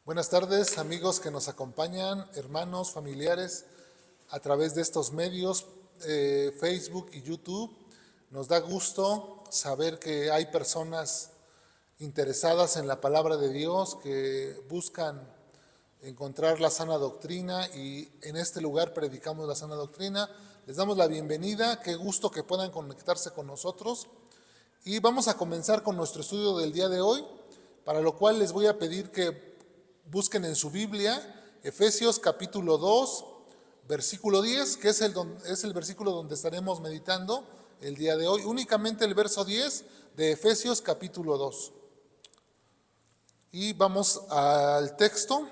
Buenas tardes, amigos que nos acompañan, hermanos, familiares, a través de estos medios, Facebook y YouTube. Nos da gusto saber que hay personas interesadas en la palabra de Dios, que buscan encontrar la sana doctrina, y en este lugar predicamos la sana doctrina. Les damos la bienvenida, qué gusto que puedan conectarse con nosotros. Y vamos a comenzar con nuestro estudio del día de hoy, para lo cual les voy a pedir que busquen en su Biblia Efesios capítulo 2, versículo 10, que es el versículo donde estaremos meditando el día de hoy. Únicamente el verso 10 de Efesios capítulo 2. Y vamos al texto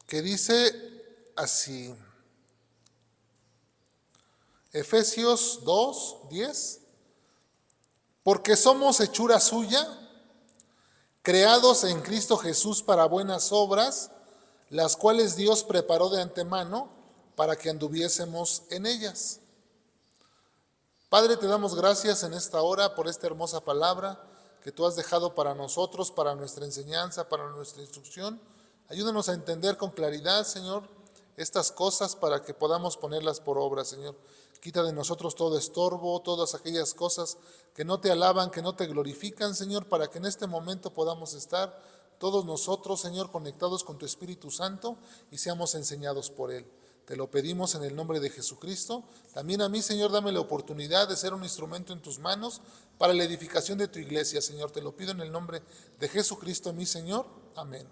que dice así. Efesios 2, 10. Porque somos hechura suya, creados en Cristo Jesús para buenas obras, las cuales Dios preparó de antemano para que anduviésemos en ellas. Padre, te damos gracias en esta hora por esta hermosa palabra que tú has dejado para nosotros, para nuestra enseñanza, para nuestra instrucción. Ayúdanos a entender con claridad, Señor, estas cosas para que podamos ponerlas por obra, Señor. Quita de nosotros todo estorbo, todas aquellas cosas que no te alaban, que no te glorifican, Señor, para que en este momento podamos estar todos nosotros, Señor, conectados con tu Espíritu Santo y seamos enseñados por Él. Te lo pedimos en el nombre de Jesucristo. También a mí, Señor, dame la oportunidad de ser un instrumento en tus manos para la edificación de tu iglesia, Señor. Te lo pido en el nombre de Jesucristo, mi Señor. Amén.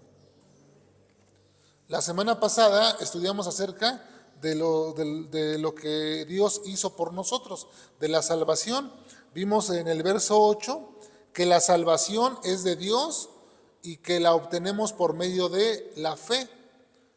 La semana pasada estudiamos acerca de lo que Dios hizo por nosotros, de la salvación. Vimos en el verso 8 que la salvación es de Dios y que la obtenemos por medio de la fe.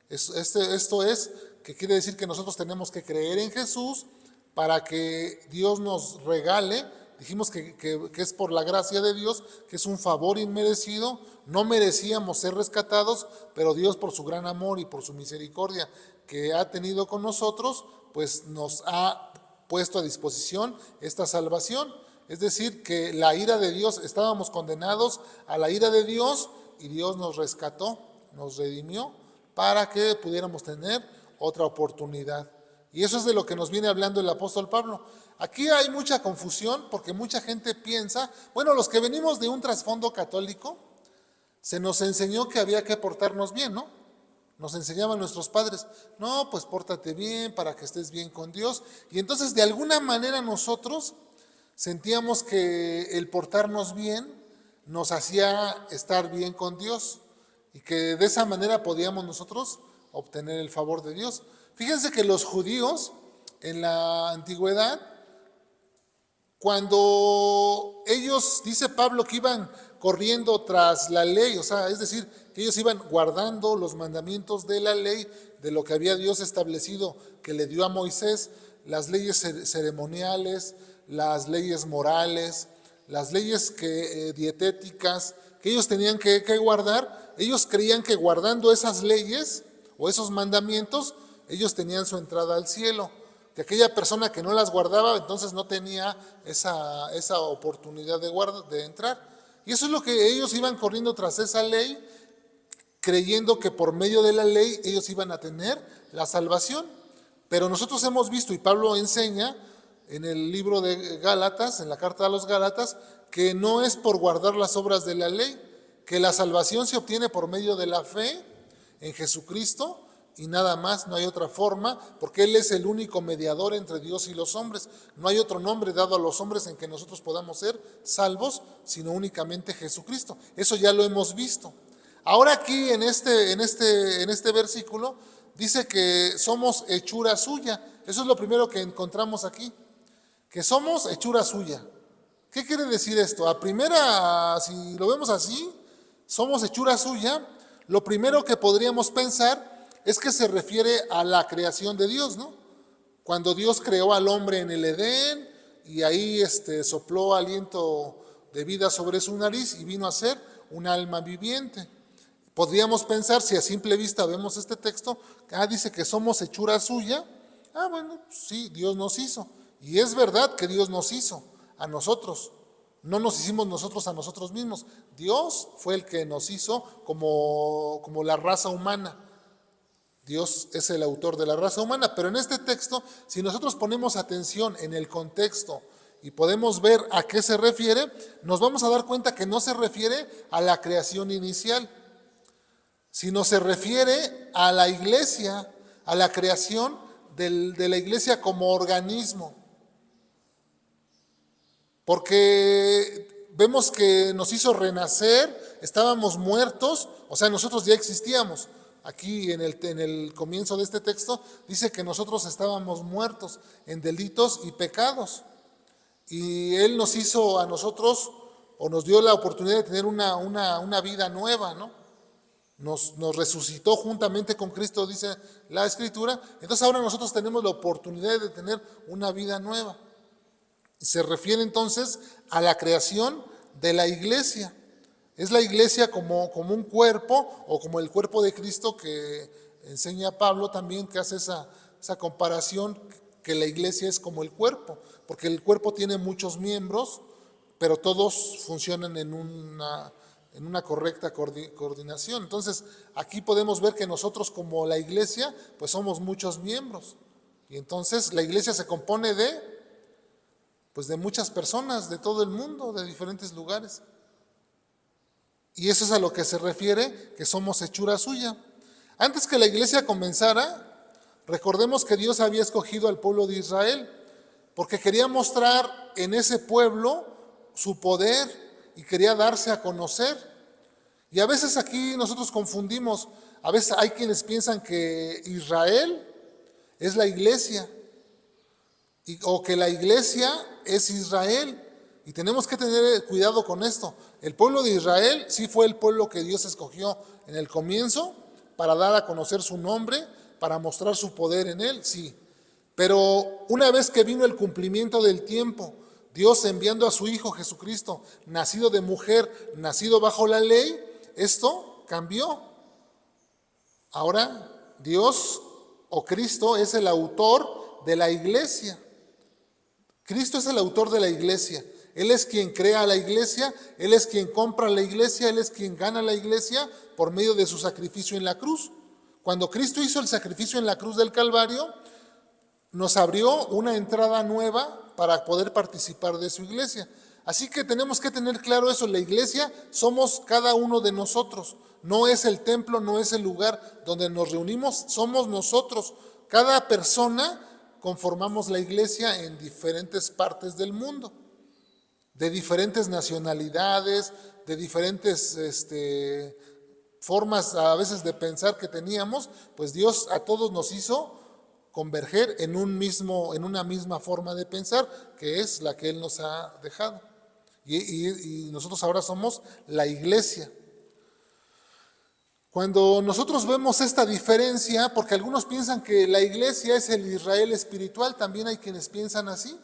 Esto es, que quiere decir que nosotros tenemos que creer en Jesús para que Dios nos regale. Dijimos que es por la gracia de Dios, que es un favor inmerecido. No merecíamos ser rescatados, pero Dios, por su gran amor y por su misericordia que ha tenido con nosotros, pues nos ha puesto a disposición esta salvación. Es decir, que la ira de Dios, estábamos condenados a la ira de Dios y Dios nos rescató, nos redimió para que pudiéramos tener otra oportunidad. Y eso es de lo que nos viene hablando el apóstol Pablo. Aquí hay mucha confusión porque mucha gente piensa, bueno, los que venimos de un trasfondo católico, se nos enseñó que había que portarnos bien, ¿no? Nos enseñaban nuestros padres, no, pues pórtate bien para que estés bien con Dios. Y entonces de alguna manera nosotros sentíamos que el portarnos bien nos hacía estar bien con Dios y que de esa manera podíamos nosotros obtener el favor de Dios. Fíjense que los judíos en la antigüedad, cuando ellos, dice Pablo, que iban corriendo tras la ley, o sea, es decir, que ellos iban guardando los mandamientos de la ley, de lo que había Dios establecido, que le dio a Moisés, las leyes ceremoniales, las leyes morales, las leyes dietéticas, que ellos tenían que guardar. Ellos creían que guardando esas leyes o esos mandamientos, ellos tenían su entrada al cielo. Que aquella persona que no las guardaba, entonces no tenía esa oportunidad de entrar. Y eso es lo que ellos iban corriendo tras esa ley, creyendo que por medio de la ley ellos iban a tener la salvación. Pero nosotros hemos visto, y Pablo enseña en el libro de Gálatas, en la carta a los Gálatas, que no es por guardar las obras de la ley, que la salvación se obtiene por medio de la fe en Jesucristo y nada más. No hay otra forma, porque Él es el único mediador entre Dios y los hombres. No hay otro nombre dado a los hombres en que nosotros podamos ser salvos, sino únicamente Jesucristo. Eso ya lo hemos visto. Ahora aquí en este versículo dice que somos hechura suya. Eso es lo primero que encontramos aquí, que somos hechura suya. ¿Qué quiere decir esto? A primera, si lo vemos así, somos hechura suya, lo primero que podríamos pensar es que se refiere a la creación de Dios, ¿no? Cuando Dios creó al hombre en el Edén y ahí sopló aliento de vida sobre su nariz y vino a ser un alma viviente. Podríamos pensar, si a simple vista vemos este texto, dice que somos hechura suya. Bueno, sí, Dios nos hizo. Y es verdad que Dios nos hizo a nosotros. No nos hicimos nosotros a nosotros mismos. Dios fue el que nos hizo como la raza humana. Dios es el autor de la raza humana, pero en este texto, si nosotros ponemos atención en el contexto y podemos ver a qué se refiere, nos vamos a dar cuenta que no se refiere a la creación inicial, sino se refiere a la iglesia, a la creación de la iglesia como organismo. Porque vemos que nos hizo renacer, estábamos muertos, o sea, nosotros ya existíamos. Aquí en el comienzo de este texto dice que nosotros estábamos muertos en delitos y pecados. Y Él nos hizo a nosotros, o nos dio la oportunidad de tener una vida nueva, ¿no? Nos resucitó juntamente con Cristo, dice la Escritura. Entonces ahora nosotros tenemos la oportunidad de tener una vida nueva. Se refiere entonces a la creación de la iglesia. Es la iglesia como un cuerpo, o como el cuerpo de Cristo, que enseña Pablo también, que hace esa comparación, que la iglesia es como el cuerpo, porque el cuerpo tiene muchos miembros, pero todos funcionan en una correcta coordinación. Entonces, aquí podemos ver que nosotros como la iglesia, pues somos muchos miembros. Y entonces la iglesia se compone de muchas personas de todo el mundo, de diferentes lugares. Y eso es a lo que se refiere, que somos hechura suya. Antes que la iglesia comenzara, recordemos que Dios había escogido al pueblo de Israel, porque quería mostrar en ese pueblo su poder y quería darse a conocer. Y a veces aquí nosotros confundimos, a veces hay quienes piensan que Israel es la iglesia, o que la iglesia es Israel. Y tenemos que tener cuidado con esto. El pueblo de Israel sí fue el pueblo que Dios escogió en el comienzo para dar a conocer su nombre, para mostrar su poder en él, sí. Pero una vez que vino el cumplimiento del tiempo, Dios enviando a su Hijo Jesucristo, nacido de mujer, nacido bajo la ley, esto cambió. Ahora Dios o Cristo es el autor de la iglesia. Cristo es el autor de la iglesia. Él es quien crea la iglesia, Él es quien compra la iglesia, Él es quien gana la iglesia por medio de su sacrificio en la cruz. Cuando Cristo hizo el sacrificio en la cruz del Calvario, nos abrió una entrada nueva para poder participar de su iglesia. Así que tenemos que tener claro eso, la iglesia somos cada uno de nosotros. No es el templo, no es el lugar donde nos reunimos, somos nosotros. Cada persona conformamos la iglesia en diferentes partes del mundo, de diferentes nacionalidades, de diferentes formas a veces de pensar que teníamos, pues Dios a todos nos hizo converger en una misma forma de pensar, que es la que Él nos ha dejado. Y nosotros ahora somos la iglesia. Cuando nosotros vemos esta diferencia, porque algunos piensan que la iglesia es el Israel espiritual, también hay quienes piensan así,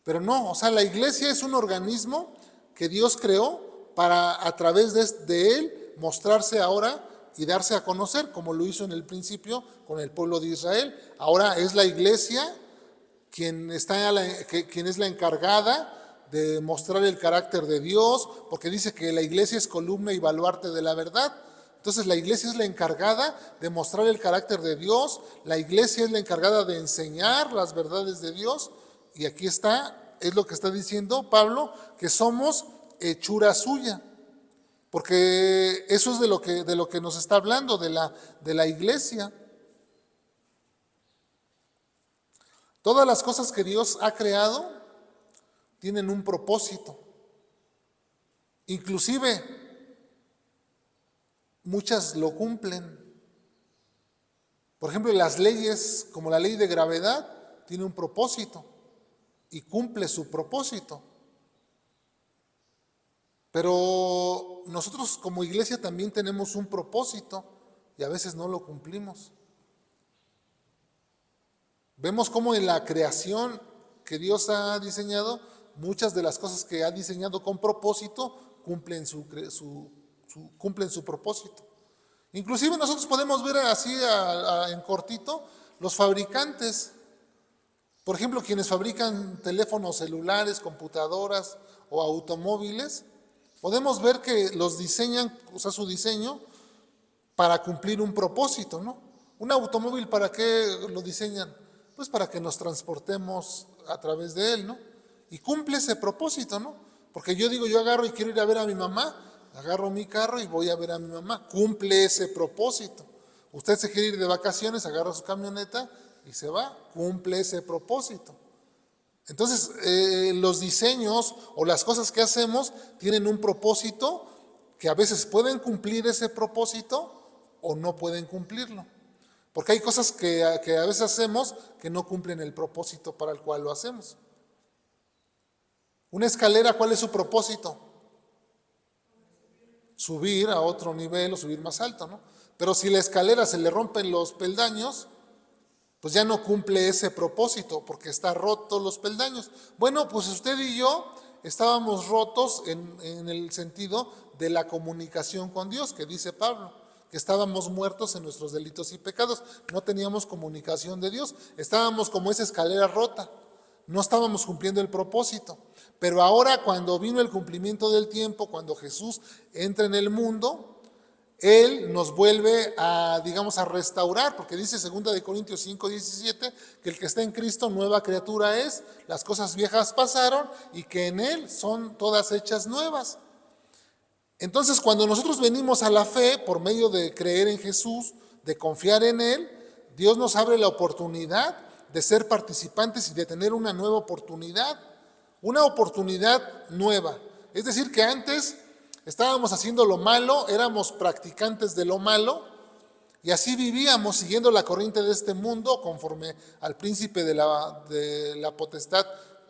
pero no, o sea, la iglesia es un organismo que Dios creó para a través de él mostrarse ahora y darse a conocer, como lo hizo en el principio con el pueblo de Israel. Ahora es la iglesia quien es la encargada de mostrar el carácter de Dios, porque dice que la iglesia es columna y baluarte de la verdad. Entonces la iglesia es la encargada de mostrar el carácter de Dios, la iglesia es la encargada de enseñar las verdades de Dios, y aquí es lo que está diciendo Pablo, que somos hechura suya, porque eso es de lo que nos está hablando, de la iglesia. Todas las cosas que Dios ha creado tienen un propósito, inclusive muchas lo cumplen. Por ejemplo, las leyes, como la ley de gravedad, tiene un propósito y cumple su propósito. Pero nosotros como iglesia también tenemos un propósito y a veces no lo cumplimos. Vemos cómo en la creación que Dios ha diseñado, muchas de las cosas que ha diseñado con propósito cumplen su propósito. Inclusive nosotros podemos ver así en cortito los fabricantes. Por ejemplo, quienes fabrican teléfonos celulares, computadoras o automóviles, podemos ver que los diseñan, o sea, su diseño para cumplir un propósito, ¿no? Un automóvil, ¿para qué lo diseñan? Pues para que nos transportemos a través de él, ¿no? Y cumple ese propósito, ¿no? Porque yo digo, yo agarro y quiero ir a ver a mi mamá, agarro mi carro y voy a ver a mi mamá. Cumple ese propósito. Usted se quiere ir de vacaciones, agarra su camioneta y se va. Cumple ese propósito. Entonces, los diseños o las cosas que hacemos tienen un propósito que a veces pueden cumplir ese propósito o no pueden cumplirlo. Porque hay cosas que a veces hacemos que no cumplen el propósito para el cual lo hacemos. Una escalera, ¿cuál es su propósito? Subir a otro nivel o subir más alto, ¿no? Pero si la escalera se le rompen los peldaños, pues ya no cumple ese propósito porque está roto los peldaños. Bueno, pues usted y yo estábamos rotos en el sentido de la comunicación con Dios, que dice Pablo, que estábamos muertos en nuestros delitos y pecados, no teníamos comunicación de Dios, estábamos como esa escalera rota, no estábamos cumpliendo el propósito. Pero ahora, cuando vino el cumplimiento del tiempo, cuando Jesús entra en el mundo, Él nos vuelve a, digamos, a restaurar, porque dice 2 Corintios 5:17, que el que está en Cristo nueva criatura es, las cosas viejas pasaron y que en Él son todas hechas nuevas. Entonces, cuando nosotros venimos a la fe por medio de creer en Jesús, de confiar en Él, Dios nos abre la oportunidad de ser participantes y de tener una nueva oportunidad nueva. Es decir, que antes estábamos haciendo lo malo, éramos practicantes de lo malo y así vivíamos siguiendo la corriente de este mundo conforme al príncipe de la potestad,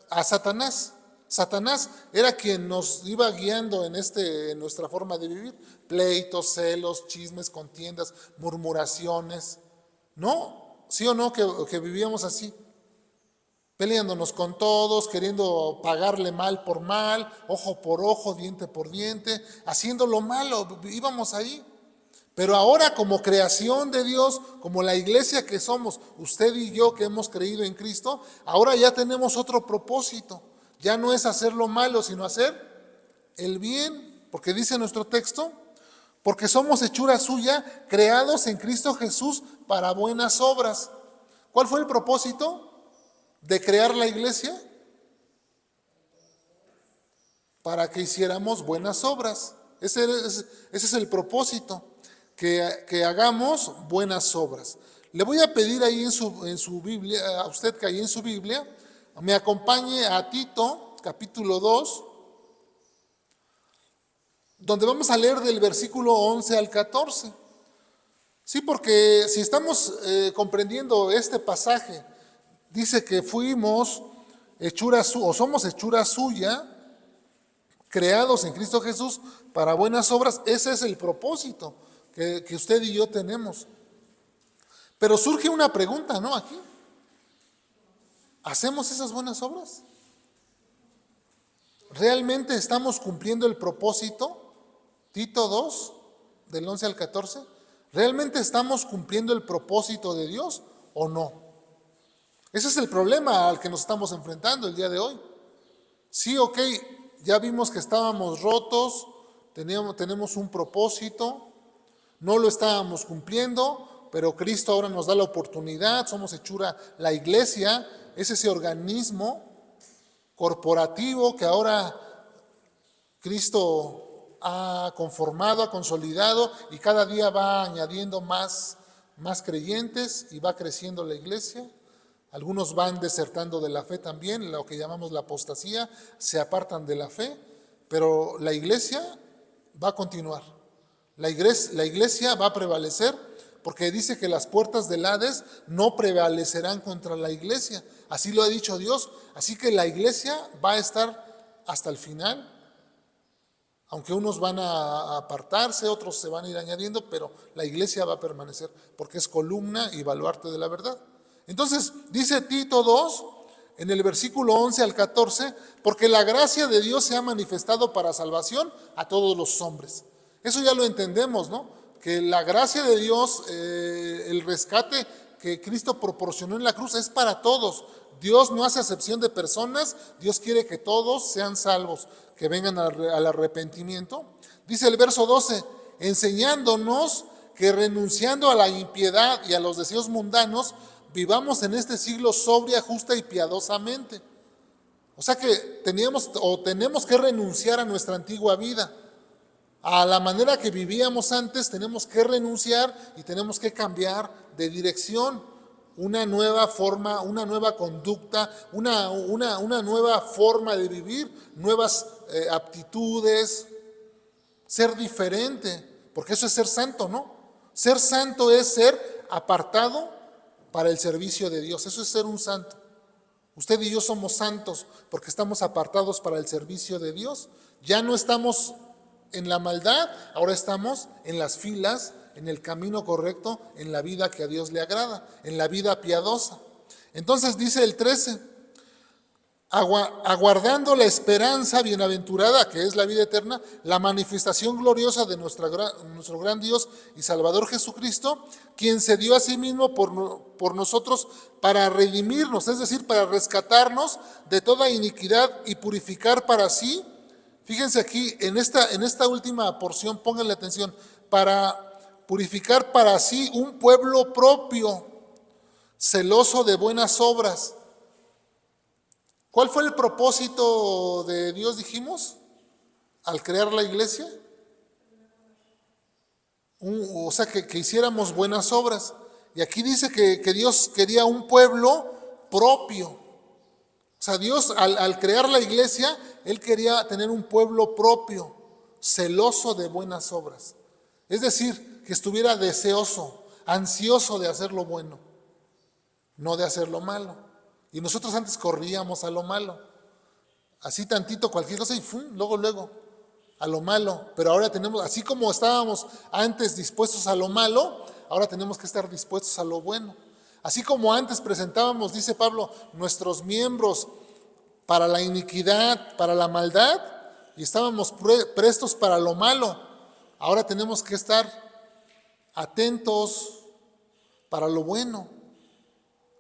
a Satanás. Satanás era quien nos iba guiando en nuestra forma de vivir. Pleitos, celos, chismes, contiendas, murmuraciones. ¿No? ¿Sí o no que vivíamos así? Peleándonos con todos, queriendo pagarle mal por mal, ojo por ojo, diente por diente, haciendo lo malo, íbamos ahí. Pero ahora, como creación de Dios, como la iglesia que somos, usted y yo que hemos creído en Cristo, ahora ya tenemos otro propósito. Ya no es hacer lo malo, sino hacer el bien, porque dice nuestro texto, porque somos hechura suya, creados en Cristo Jesús para buenas obras. ¿Cuál fue el propósito de crear la iglesia? Para que hiciéramos buenas obras. Ese es el propósito, que hagamos buenas obras. Le voy a pedir ahí en su Biblia, a usted que ahí en su Biblia, me acompañe a Tito, capítulo 2, donde vamos a leer del versículo 11 al 14. Sí, porque si estamos comprendiendo este pasaje, dice que fuimos somos hechura suya, creados en Cristo Jesús para buenas obras. Ese es el propósito que usted y yo tenemos. Pero surge una pregunta, ¿no? Aquí, ¿hacemos esas buenas obras? ¿Realmente estamos cumpliendo el propósito? Tito 2, del 11 al 14. ¿Realmente estamos cumpliendo el propósito de Dios o no? Ese es el problema al que nos estamos enfrentando el día de hoy. Sí, ok, ya vimos que estábamos rotos, tenemos un propósito, no lo estábamos cumpliendo, pero Cristo ahora nos da la oportunidad, somos hechura, la iglesia es ese organismo corporativo que ahora Cristo ha conformado, ha consolidado y cada día va añadiendo más creyentes y va creciendo la iglesia. Algunos van desertando de la fe también, lo que llamamos la apostasía, se apartan de la fe, pero la iglesia va a continuar. La iglesia va a prevalecer porque dice que las puertas del Hades no prevalecerán contra la iglesia. Así lo ha dicho Dios. Así que la iglesia va a estar hasta el final. Aunque unos van a apartarse, otros se van a ir añadiendo, pero la iglesia va a permanecer porque es columna y baluarte de la verdad. Entonces, dice Tito 2, en el versículo 11 al 14, porque la gracia de Dios se ha manifestado para salvación a todos los hombres. Eso ya lo entendemos, ¿no? Que la gracia de Dios, el rescate que Cristo proporcionó en la cruz es para todos. Dios no hace acepción de personas, Dios quiere que todos sean salvos, que vengan al arrepentimiento. Dice el verso 12, enseñándonos que renunciando a la impiedad y a los deseos mundanos, vivamos en este siglo sobria, justa y piadosamente. O sea que tenemos que renunciar a nuestra antigua vida. A la manera que vivíamos antes tenemos que renunciar y tenemos que cambiar de dirección. Una nueva forma, una nueva conducta, una nueva forma de vivir, nuevas aptitudes, ser diferente, porque eso es ser santo, ¿no? Ser santo es ser apartado para el servicio de Dios, eso es ser un santo. Usted y yo somos santos porque estamos apartados para el servicio de Dios. Ya no estamos en la maldad, ahora estamos en las filas, en el camino correcto, en la vida que a Dios le agrada, en la vida piadosa. Entonces dice el 13, aguardando la esperanza bienaventurada, que es la vida eterna, la manifestación gloriosa de nuestro gran Dios y Salvador Jesucristo, quien se dio a sí mismo por nosotros para redimirnos, es decir, para rescatarnos de toda iniquidad y purificar para sí. Fíjense aquí, en esta última porción, pónganle atención, para purificar para sí un pueblo propio, celoso de buenas obras. ¿Cuál fue el propósito de Dios, dijimos, al crear la iglesia? O sea, que hiciéramos buenas obras. Y aquí dice que Dios quería un pueblo propio. O sea, Dios al crear la iglesia, Él quería tener un pueblo propio, celoso de buenas obras. Es decir, que estuviera deseoso, ansioso de hacer lo bueno, no de hacer lo malo. Y nosotros antes corríamos a lo malo. Así tantito, cualquier cosa y ¡fum! Luego, a lo malo. Pero ahora tenemos, así como estábamos antes dispuestos a lo malo, ahora tenemos que estar dispuestos a lo bueno. Así como antes presentábamos, dice Pablo, nuestros miembros para la iniquidad, para la maldad, y estábamos prestos para lo malo, ahora tenemos que estar atentos para lo bueno.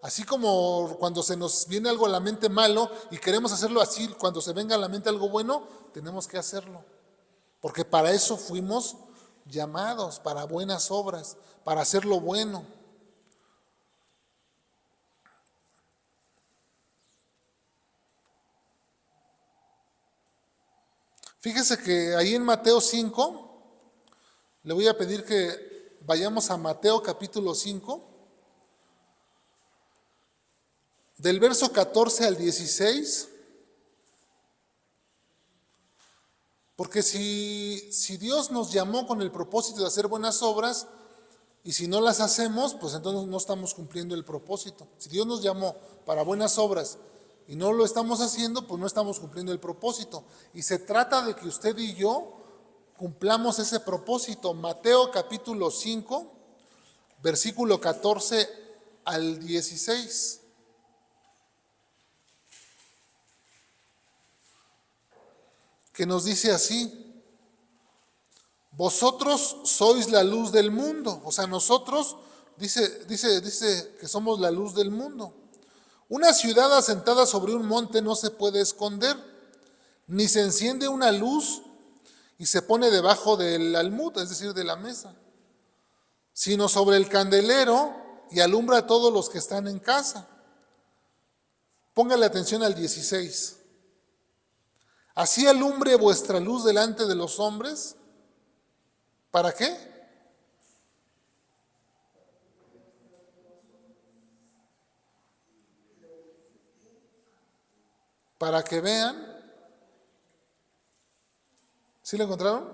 Así como cuando se nos viene algo a la mente malo y queremos hacerlo así, cuando se venga a la mente algo bueno, tenemos que hacerlo. Porque para eso fuimos llamados, para buenas obras, para hacer lo bueno. Fíjese que ahí en Mateo 5, le voy a pedir que vayamos a Mateo capítulo 5, del verso 14 al 16, porque si Dios nos llamó con el propósito de hacer buenas obras, y si no las hacemos, pues entonces no estamos cumpliendo el propósito. Si Dios nos llamó para buenas obras y no lo estamos haciendo, pues no estamos cumpliendo el propósito. Y se trata de que usted y yo cumplamos ese propósito. Mateo capítulo 5, versículo 14 al 16. Que nos dice así: vosotros sois la luz del mundo. O sea, nosotros, dice que somos la luz del mundo. Una ciudad asentada sobre un monte no se puede esconder, ni se enciende una luz y se pone debajo del almud, es decir, de la mesa, sino sobre el candelero y alumbra a todos los que están en casa. Póngale atención al 16. Así alumbre vuestra luz delante de los hombres. ¿Para qué? Para que vean. ¿Sí lo encontraron?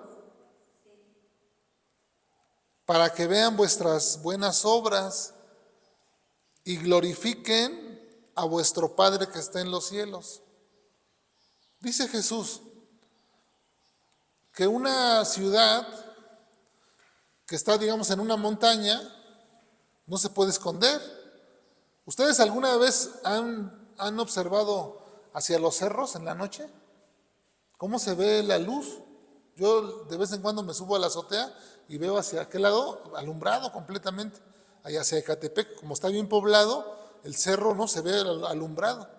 Para que vean vuestras buenas obras y glorifiquen a vuestro Padre que está en los cielos. Dice Jesús que una ciudad que está, digamos, en una montaña no se puede esconder. ¿Ustedes alguna vez han observado hacia los cerros en la noche? ¿Cómo se ve la luz? Yo de vez en cuando me subo a la azotea y veo hacia aquel lado alumbrado completamente. allá hacia Ecatepec, como está bien poblado, el cerro no se ve alumbrado.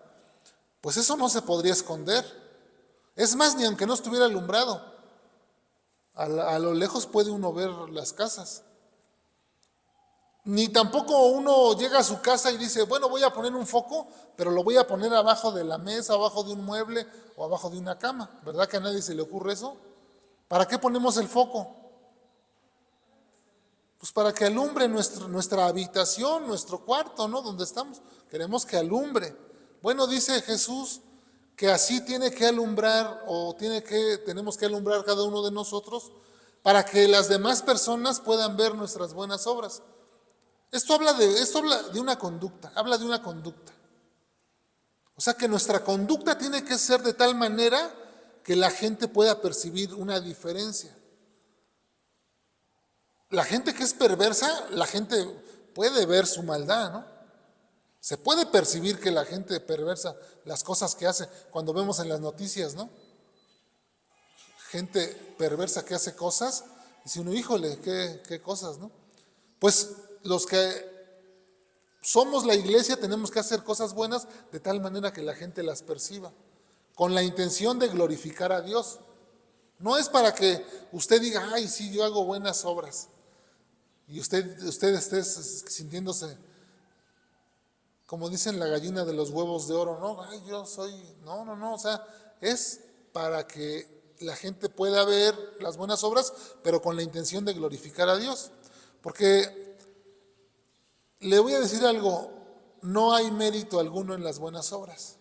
Pues eso no se podría esconder. Es más, ni aunque no estuviera alumbrado, a lo lejos puede uno ver las casas. Ni tampoco uno llega a su casa y dice, bueno, voy a poner un foco, pero lo voy a poner abajo de la mesa, abajo de un mueble o abajo de una cama. ¿Verdad que a nadie se le ocurre eso? ¿Para qué ponemos el foco? Pues para que alumbre nuestra habitación, nuestro cuarto, ¿no? Donde estamos. Queremos que alumbre. Bueno, dice Jesús que así tiene que alumbrar tenemos que alumbrar cada uno de nosotros para que las demás personas puedan ver nuestras buenas obras. Esto habla de una conducta, habla de una conducta. O sea que nuestra conducta tiene que ser de tal manera que la gente pueda percibir una diferencia. La gente que es perversa, la gente puede ver su maldad, ¿no? Se puede percibir que la gente perversa, las cosas que hace, cuando vemos en las noticias, ¿no? Gente perversa que hace cosas, y si uno, híjole, qué cosas, ¿no? Pues los que somos la iglesia tenemos que hacer cosas buenas de tal manera que la gente las perciba, con la intención de glorificar a Dios. No es para que usted diga, ay, sí, yo hago buenas obras, y usted esté sintiéndose, como dicen, la gallina de los huevos de oro, ¿no? Ay, yo soy, no, o sea, es para que la gente pueda ver las buenas obras, pero con la intención de glorificar a Dios. Porque le voy a decir algo, no hay mérito alguno en las buenas obras.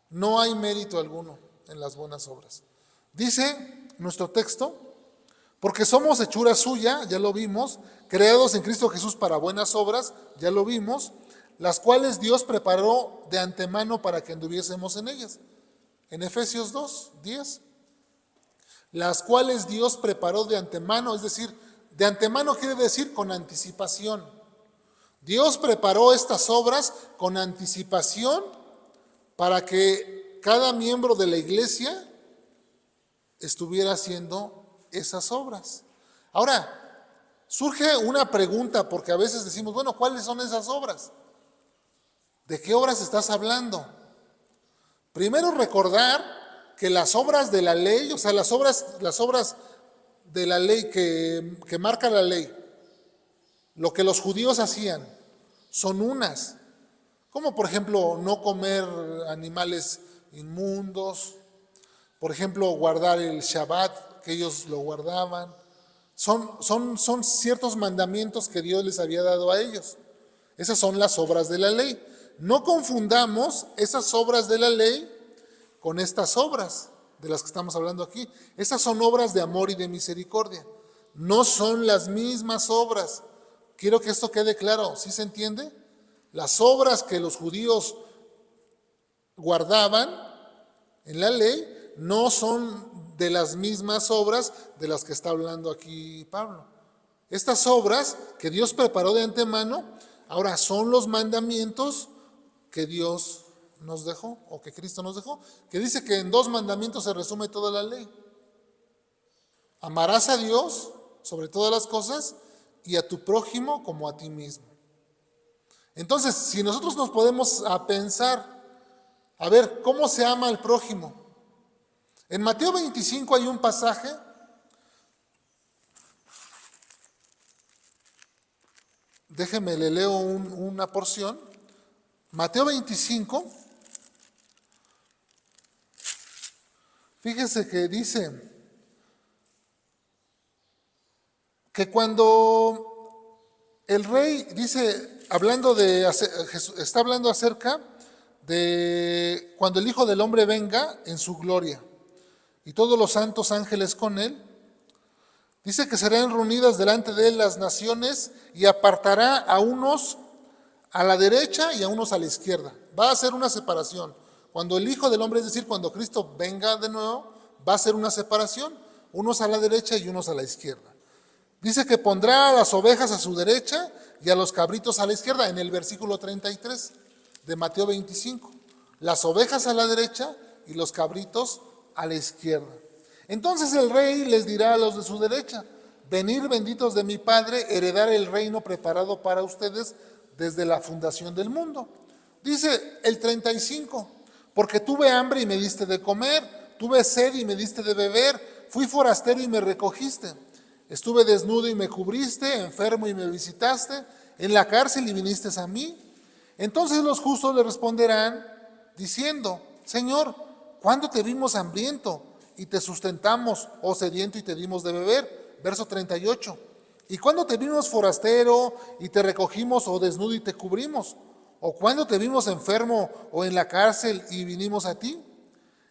No hay mérito alguno en las buenas obras. Dice nuestro texto, porque somos hechura suya, ya lo vimos, creados en Cristo Jesús para buenas obras, ya lo vimos, las cuales Dios preparó de antemano para que anduviésemos en ellas. En Efesios 2:10. Las cuales Dios preparó de antemano, es decir, de antemano quiere decir con anticipación. Dios preparó estas obras con anticipación para que cada miembro de la iglesia estuviera haciendo esas obras. Ahora, surge una pregunta, porque a veces decimos, bueno, ¿cuáles son esas obras? ¿De qué obras estás hablando? Primero recordar que las obras de la ley, o sea, las obras de la ley que marca la ley, lo que los judíos hacían, son unas, como por ejemplo no comer animales inmundos, por ejemplo guardar el Shabbat, que ellos lo guardaban. Son ciertos mandamientos que Dios les había dado a ellos. Esas son las obras de la ley. No confundamos esas obras de la ley con estas obras de las que estamos hablando aquí. Esas son obras de amor y de misericordia. No son las mismas obras. Quiero que esto quede claro, ¿sí se entiende? Las obras que los judíos guardaban en la ley no son de las mismas obras de las que está hablando aquí Pablo. Estas obras que Dios preparó de antemano, ahora son los mandamientos que Dios nos dejó, o que Cristo nos dejó, que dice que en 2 mandamientos se resume toda la ley. Amarás a Dios sobre todas las cosas y a tu prójimo como a ti mismo. Entonces, si nosotros nos podemos a pensar, a ver, ¿cómo se ama al prójimo? En Mateo 25 hay un pasaje, déjeme, le leo una porción. Mateo 25, fíjese que dice que cuando el rey dice, está hablando acerca de cuando el Hijo del Hombre venga en su gloria y todos los santos ángeles con él, dice que serán reunidas delante de él las naciones y apartará a unos a la derecha y a unos a la izquierda. Va a hacer una separación. Cuando el Hijo del Hombre, es decir, cuando Cristo venga de nuevo, va a hacer una separación, unos a la derecha y unos a la izquierda. Dice que pondrá a las ovejas a su derecha y a los cabritos a la izquierda, en el versículo 33 de Mateo 25. Las ovejas a la derecha y los cabritos a la izquierda. Entonces el rey les dirá a los de su derecha, venir benditos de mi Padre, heredar el reino preparado para ustedes desde la fundación del mundo. Dice el 35, porque tuve hambre y me diste de comer, tuve sed y me diste de beber, fui forastero y me recogiste, estuve desnudo y me cubriste, enfermo y me visitaste, en la cárcel y viniste a mí. Entonces los justos le responderán diciendo, Señor, ¿cuándo te vimos hambriento y te sustentamos, o sediento y te dimos de beber? Verso 38. ¿Y cuándo te vimos forastero y te recogimos, o desnudo y te cubrimos? ¿O cuándo te vimos enfermo o en la cárcel y vinimos a ti?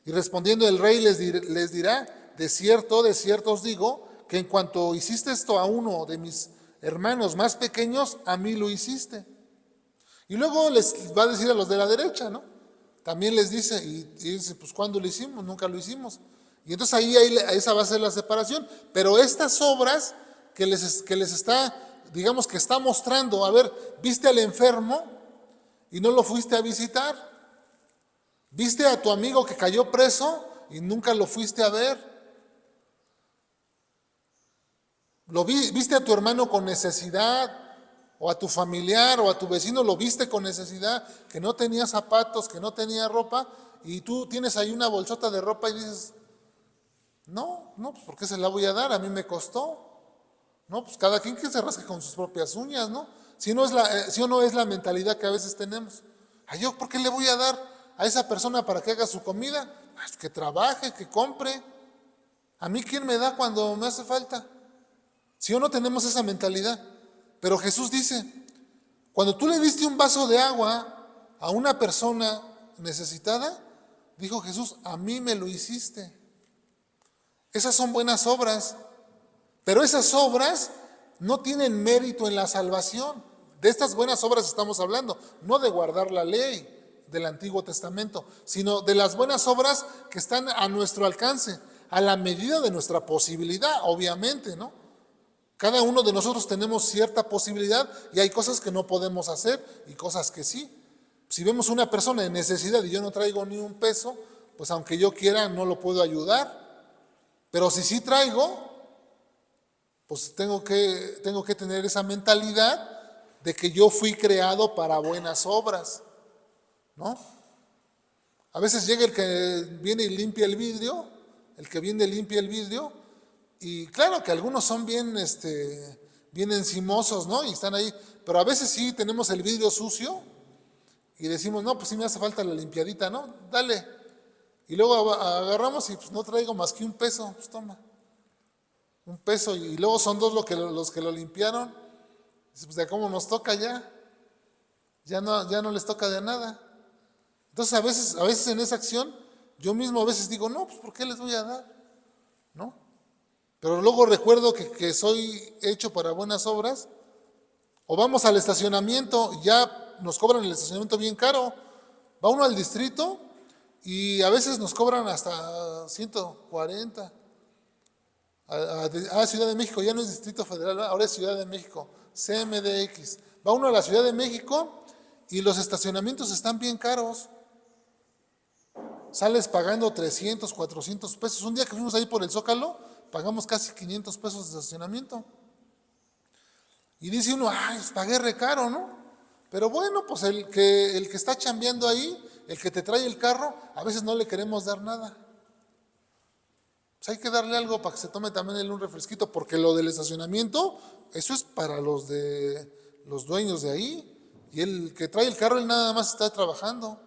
Y respondiendo el rey les dirá, de cierto os digo, que en cuanto hiciste esto a uno de mis hermanos más pequeños, a mí lo hiciste. Y luego les va a decir a los de la derecha, ¿no? También les dice, y dice, pues ¿cuándo lo hicimos? Nunca lo hicimos. Y entonces ahí esa va a ser la separación. Pero estas obras que les está, digamos que está mostrando, a ver, ¿viste al enfermo y no lo fuiste a visitar? ¿Viste a tu amigo que cayó preso y nunca lo fuiste a ver? ¿Viste a tu hermano con necesidad? O a tu familiar o a tu vecino lo viste con necesidad, que no tenía zapatos, que no tenía ropa, y tú tienes ahí una bolsota de ropa y dices, no, pues ¿por qué se la voy a dar? A mí me costó. No, pues cada quien que se rasque con sus propias uñas, ¿no? Si o no es la mentalidad que a veces tenemos. ¿Yo por qué le voy a dar a esa persona para que haga su comida? Pues que trabaje, que compre. ¿A mí quién me da cuando me hace falta? Si o no tenemos esa mentalidad. Pero Jesús dice, cuando tú le diste un vaso de agua a una persona necesitada, dijo Jesús, a mí me lo hiciste. Esas son buenas obras, pero esas obras no tienen mérito en la salvación. De estas buenas obras estamos hablando, no de guardar la ley del Antiguo Testamento, sino de las buenas obras que están a nuestro alcance, a la medida de nuestra posibilidad, obviamente, ¿no? Cada uno de nosotros tenemos cierta posibilidad y hay cosas que no podemos hacer y cosas que sí. Si vemos una persona en necesidad y yo no traigo ni un peso, pues aunque yo quiera no lo puedo ayudar. Pero si sí traigo, pues tengo que tener esa mentalidad de que yo fui creado para buenas obras, ¿no? A veces llega el que viene y limpia el vidrio, y claro que algunos son bien encimosos, ¿no? Y están ahí, pero a veces sí tenemos el vidrio sucio y decimos, no, pues sí me hace falta la limpiadita, ¿no? Dale. Y luego agarramos y pues no traigo más que un peso, pues toma. Un peso, y luego son dos los que lo limpiaron. Dice, pues de cómo nos toca ya no les toca de nada. Entonces a veces en esa acción, yo mismo a veces digo, no, pues ¿por qué les voy a dar? ¿No? Pero luego recuerdo que soy hecho para buenas obras. O vamos al estacionamiento, ya nos cobran el estacionamiento bien caro. Va uno al distrito y a veces nos cobran hasta 140. Ciudad de México, ya no es Distrito Federal, ahora es Ciudad de México, CMDX. Va uno a la Ciudad de México y los estacionamientos están bien caros. Sales pagando 300, 400 pesos. Un día que fuimos ahí por el Zócalo, pagamos casi 500 pesos de estacionamiento. Y dice uno, pues pagué re caro, ¿no? Pero bueno, pues el que está chambeando ahí, el que te trae el carro, a veces no le queremos dar nada. Pues hay que darle algo para que se tome también él un refresquito, porque lo del estacionamiento, eso es para los dueños de ahí. Y el que trae el carro, él nada más está trabajando.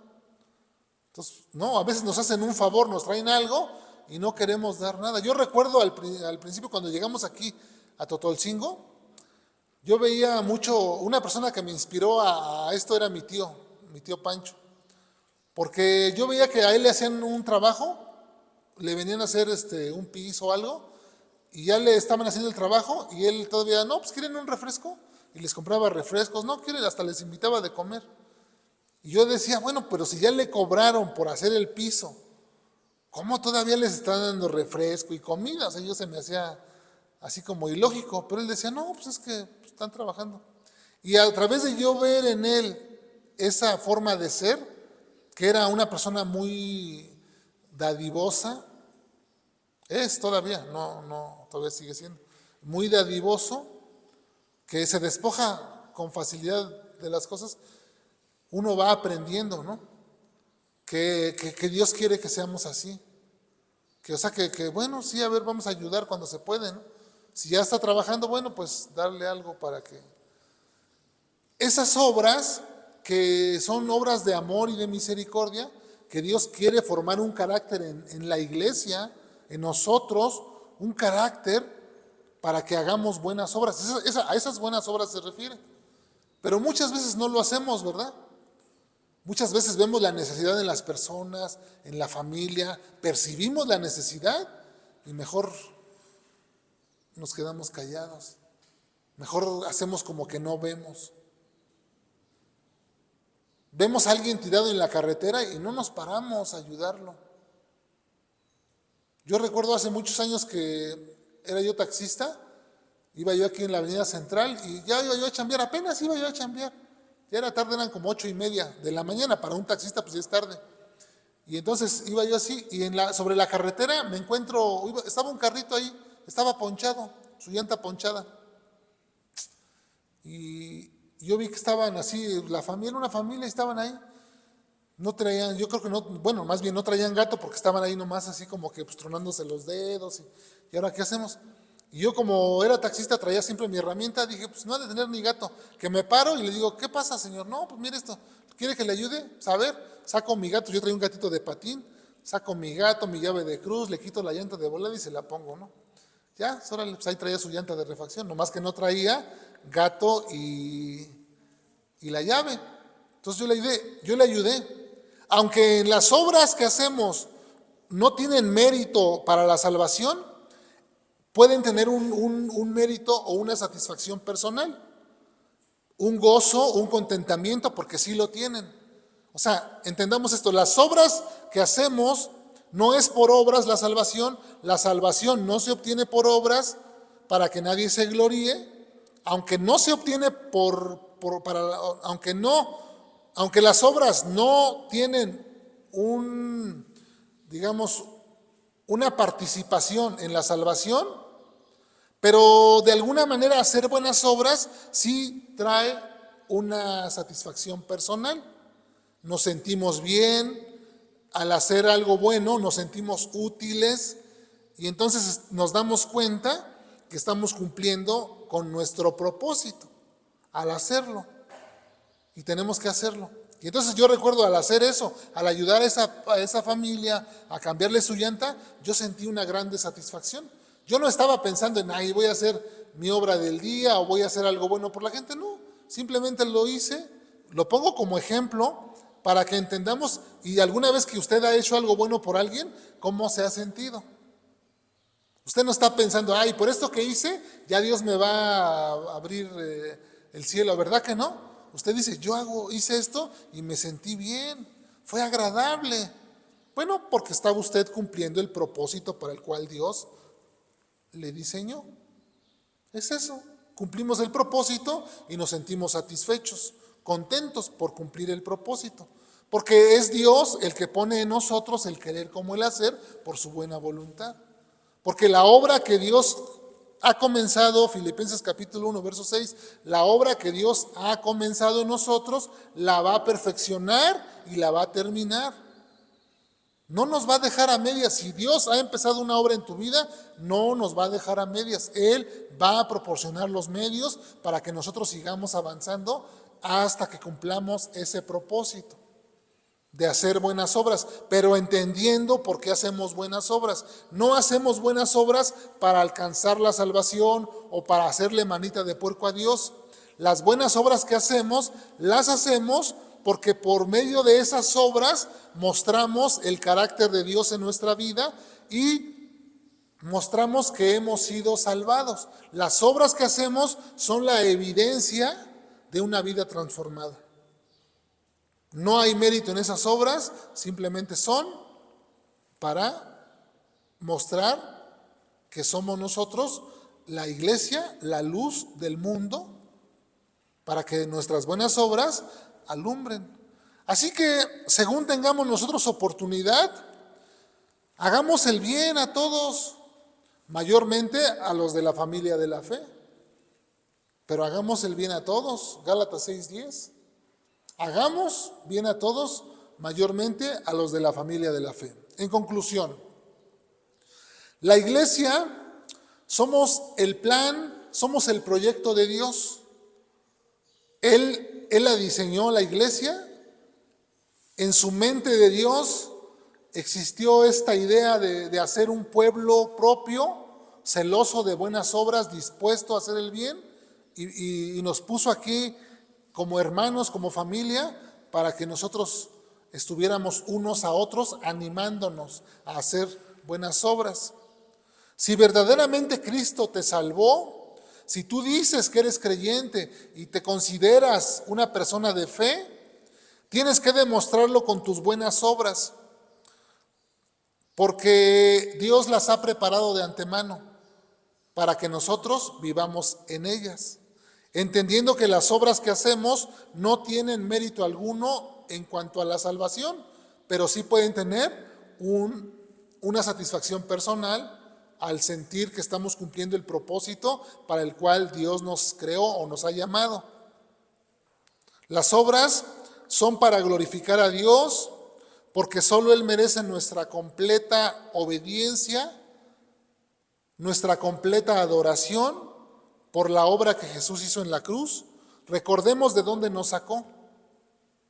Entonces, no, a veces nos hacen un favor, nos traen algo y no queremos dar nada. Yo recuerdo al principio cuando llegamos aquí a Totolcingo, yo veía mucho, una persona que me inspiró a esto era mi tío Pancho, porque yo veía que a él le hacían un trabajo, le venían a hacer un piso o algo, y ya le estaban haciendo el trabajo, y él todavía, no, pues quieren un refresco, y les compraba refrescos, no quieren, hasta les invitaba de comer. Y yo decía, bueno, pero si ya le cobraron por hacer el piso, ¿cómo todavía les están dando refresco y comida? O sea, yo se me hacía así como ilógico, pero él decía, no, pues es que están trabajando. Y a través de yo ver en él esa forma de ser, que era una persona muy dadivosa, es todavía, no, todavía sigue siendo. muy dadivoso, que se despoja con facilidad de las cosas, uno va aprendiendo, ¿no? Que Dios quiere que seamos así. Que bueno, sí, a ver, vamos a ayudar cuando se puede, ¿no? Si ya está trabajando, bueno, pues darle algo para que... Esas obras que son obras de amor y de misericordia, que Dios quiere formar un carácter en la iglesia, en nosotros, un carácter para que hagamos buenas obras. A esas buenas obras se refiere. Pero muchas veces no lo hacemos, ¿verdad? Muchas veces vemos la necesidad en las personas, en la familia, percibimos la necesidad y mejor nos quedamos callados. Mejor hacemos como que no vemos. Vemos a alguien tirado en la carretera y no nos paramos a ayudarlo. Yo recuerdo hace muchos años que era yo taxista, iba yo aquí en la Avenida Central y ya iba yo a chambear, apenas iba yo a chambear. Ya era tarde, eran como 8:30 de la mañana, para un taxista pues ya es tarde. Y entonces iba yo así y sobre la carretera me encuentro, estaba un carrito ahí, estaba ponchado, su llanta ponchada. Y yo vi que estaban así, una familia estaban ahí. No traían, yo creo que no, bueno, más bien no traían gato porque estaban ahí nomás así como que pues tronándose los dedos. ¿Y ahora qué hacemos? Y yo como era taxista traía siempre mi herramienta, dije pues no ha de tener ni gato. Que me paro y le digo, ¿qué pasa, señor? No, pues mire esto, ¿quiere que le ayude? Pues, a ver, saco mi gato, yo traía un gatito de patín, saco mi gato, mi llave de cruz, le quito la llanta de volada y se la pongo, ¿no? Ya, pues ahí traía su llanta de refacción, nomás que no traía gato y la llave. Entonces yo le ayudé. Aunque en las obras que hacemos no tienen mérito para la salvación, pueden tener un mérito o una satisfacción personal, un gozo, un contentamiento, porque sí lo tienen. O sea, entendamos esto, las obras que hacemos no es por obras la salvación no se obtiene por obras para que nadie se gloríe, aunque no se obtiene aunque las obras no tienen digamos, una participación en la salvación, pero de alguna manera hacer buenas obras sí trae una satisfacción personal. Nos sentimos bien, al hacer algo bueno nos sentimos útiles y entonces nos damos cuenta que estamos cumpliendo con nuestro propósito al hacerlo. Y tenemos que hacerlo. Y entonces yo recuerdo al hacer eso, al ayudar a esa familia a cambiarle su llanta, yo sentí una grande satisfacción. Yo no estaba pensando en, ay, voy a hacer mi obra del día o voy a hacer algo bueno por la gente. No, simplemente lo hice, lo pongo como ejemplo para que entendamos, y alguna vez que usted ha hecho algo bueno por alguien, ¿cómo se ha sentido? Usted no está pensando, ay, por esto que hice, ya Dios me va a abrir el cielo, ¿verdad que no? Usted dice, hice esto y me sentí bien, fue agradable. Bueno, porque estaba usted cumpliendo el propósito para el cual Dios le diseñó. Es eso, cumplimos el propósito y nos sentimos satisfechos, contentos por cumplir el propósito. Porque es Dios el que pone en nosotros el querer como el hacer por su buena voluntad. Porque la obra que Dios ha comenzado, Filipenses capítulo 1, verso 6, la obra que Dios ha comenzado en nosotros, la va a perfeccionar y la va a terminar. No nos va a dejar a medias. Si Dios ha empezado una obra en tu vida, no nos va a dejar a medias. Él va a proporcionar los medios para que nosotros sigamos avanzando hasta que cumplamos ese propósito de hacer buenas obras, pero entendiendo por qué hacemos buenas obras. No hacemos buenas obras para alcanzar la salvación o para hacerle manita de puerco a Dios. Las buenas obras que hacemos, las hacemos porque por medio de esas obras mostramos el carácter de Dios en nuestra vida y mostramos que hemos sido salvados. Las obras que hacemos son la evidencia de una vida transformada. No hay mérito en esas obras, simplemente son para mostrar que somos nosotros la iglesia, la luz del mundo, para que nuestras buenas obras alumbren. Así que, según tengamos nosotros oportunidad, hagamos el bien a todos, mayormente a los de la familia de la fe. Pero hagamos el bien a todos, Gálatas 6:10. Hagamos bien a todos, mayormente a los de la familia de la fe. En conclusión, la iglesia somos el plan, somos el proyecto de Dios. Él la diseñó, la iglesia. En su mente de Dios existió esta idea de hacer un pueblo propio, celoso de buenas obras, dispuesto a hacer el bien, y nos puso aquí como hermanos, como familia, para que nosotros estuviéramos unos a otros animándonos a hacer buenas obras. Si verdaderamente Cristo te salvó, si tú dices que eres creyente y te consideras una persona de fe, tienes que demostrarlo con tus buenas obras, porque Dios las ha preparado de antemano para que nosotros vivamos en ellas, entendiendo que las obras que hacemos no tienen mérito alguno en cuanto a la salvación, pero sí pueden tener una satisfacción personal al sentir que estamos cumpliendo el propósito para el cual Dios nos creó o nos ha llamado. Las obras son para glorificar a Dios, porque solo Él merece nuestra completa obediencia, nuestra completa adoración por la obra que Jesús hizo en la cruz. Recordemos de dónde nos sacó.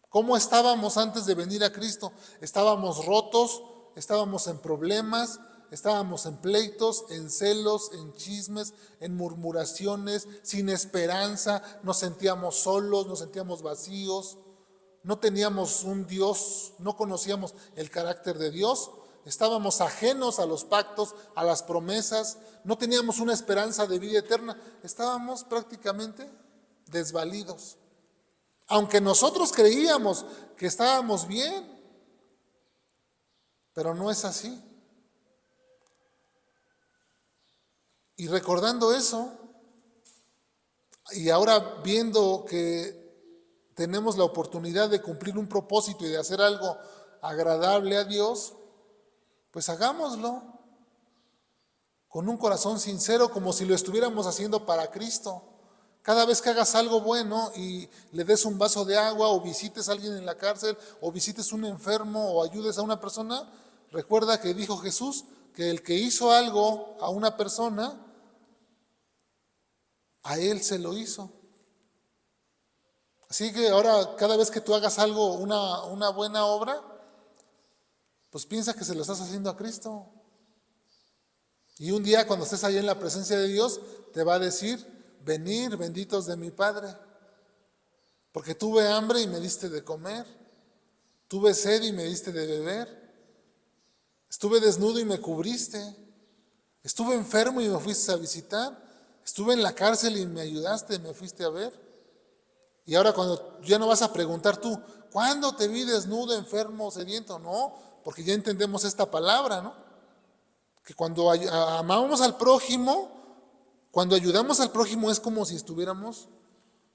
¿Cómo estábamos antes de venir a Cristo? Estábamos rotos, estábamos en problemas, estábamos en pleitos, en celos, en chismes, en murmuraciones, sin esperanza, nos sentíamos solos, nos sentíamos vacíos. No teníamos un Dios, no conocíamos el carácter de Dios, estábamos ajenos a los pactos, a las promesas, no teníamos una esperanza de vida eterna, estábamos prácticamente desvalidos. Aunque nosotros creíamos que estábamos bien, pero no es así. Y recordando eso, y ahora viendo que tenemos la oportunidad de cumplir un propósito y de hacer algo agradable a Dios, pues hagámoslo con un corazón sincero, como si lo estuviéramos haciendo para Cristo. Cada vez que hagas algo bueno y le des un vaso de agua, o visites a alguien en la cárcel, o visites a un enfermo, o ayudes a una persona, recuerda que dijo Jesús que el que hizo algo a una persona, a él se lo hizo. Así que ahora, cada vez que tú hagas algo, una buena obra, pues piensa que se lo estás haciendo a Cristo. Y un día, cuando estés ahí en la presencia de Dios, te va a decir: venid, benditos de mi Padre, porque tuve hambre y me diste de comer, tuve sed y me diste de beber, estuve desnudo y me cubriste, estuve enfermo y me fuiste a visitar, estuve en la cárcel y me ayudaste, me fuiste a ver. Y ahora, cuando ya no vas a preguntar tú, ¿cuándo te vi desnudo, enfermo, sediento? No, porque ya entendemos esta palabra, ¿no? Que cuando amamos al prójimo, cuando ayudamos al prójimo, es como si estuviéramos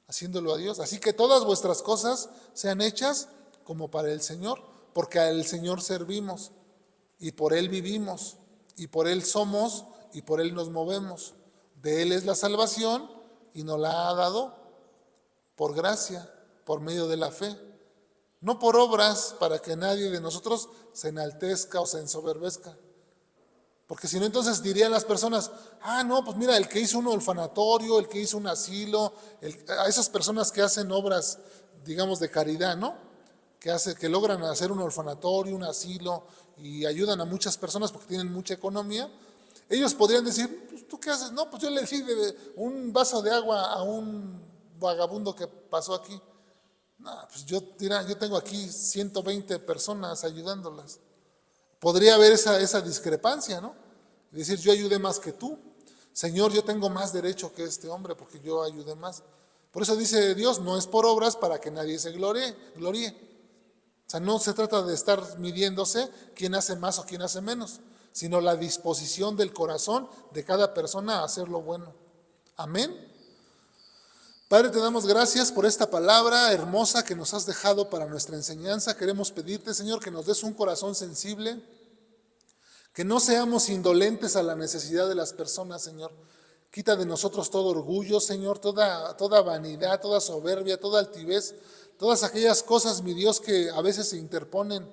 haciéndolo a Dios. Así que todas vuestras cosas sean hechas como para el Señor, porque al Señor servimos, y por Él vivimos, y por Él somos, y por Él nos movemos. De Él es la salvación, y nos la ha dado por gracia, por medio de la fe, no por obras, para que nadie de nosotros se enaltezca o se ensoberbezca. Porque si no, entonces dirían las personas: no, pues mira, el que hizo un orfanatorio, el que hizo un asilo, a esas personas que hacen obras, digamos, de caridad, ¿no? Que logran hacer un orfanatorio, un asilo, y ayudan a muchas personas porque tienen mucha economía. Ellos podrían decir: pues, ¿tú qué haces? No, pues yo le di un vaso de agua a un vagabundo que pasó aquí. No, pues yo tengo aquí 120 personas ayudándolas. Podría haber esa discrepancia, ¿no? Decir: yo ayudé más que tú. Señor, yo tengo más derecho que este hombre porque yo ayudé más. Por eso dice Dios: no es por obras para que nadie se gloríe. O sea, no se trata de estar midiéndose quién hace más o quién hace menos, sino la disposición del corazón de cada persona a hacer lo bueno. Amén. Padre, te damos gracias por esta palabra hermosa que nos has dejado para nuestra enseñanza. Queremos pedirte, Señor, que nos des un corazón sensible, Que no seamos indolentes a la necesidad de las personas, Señor. Quita de nosotros todo orgullo, Señor, toda vanidad, toda soberbia, toda altivez, todas aquellas cosas, mi Dios, que a veces se interponen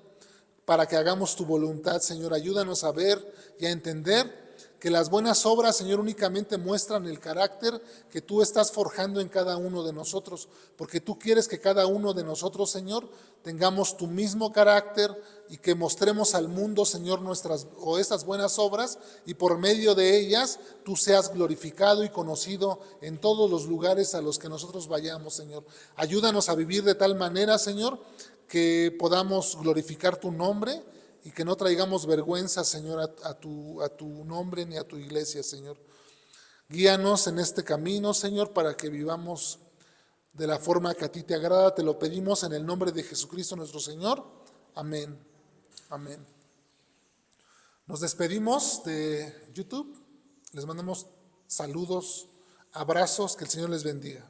para que hagamos tu voluntad, Señor. Ayúdanos a ver y a entender que las buenas obras, Señor, únicamente muestran el carácter que tú estás forjando en cada uno de nosotros, porque tú quieres que cada uno de nosotros, Señor, tengamos tu mismo carácter y que mostremos al mundo, Señor, estas buenas obras, y por medio de ellas tú seas glorificado y conocido en todos los lugares a los que nosotros vayamos, Señor. Ayúdanos a vivir de tal manera, Señor, que podamos glorificar tu nombre y que no traigamos vergüenza, Señor, a tu nombre ni a tu iglesia, Señor. Guíanos en este camino, Señor, para que vivamos de la forma que a ti te agrada. Te lo pedimos en el nombre de Jesucristo nuestro Señor. Amén. Amén. Nos despedimos de YouTube. Les mandamos saludos, abrazos, que el Señor les bendiga.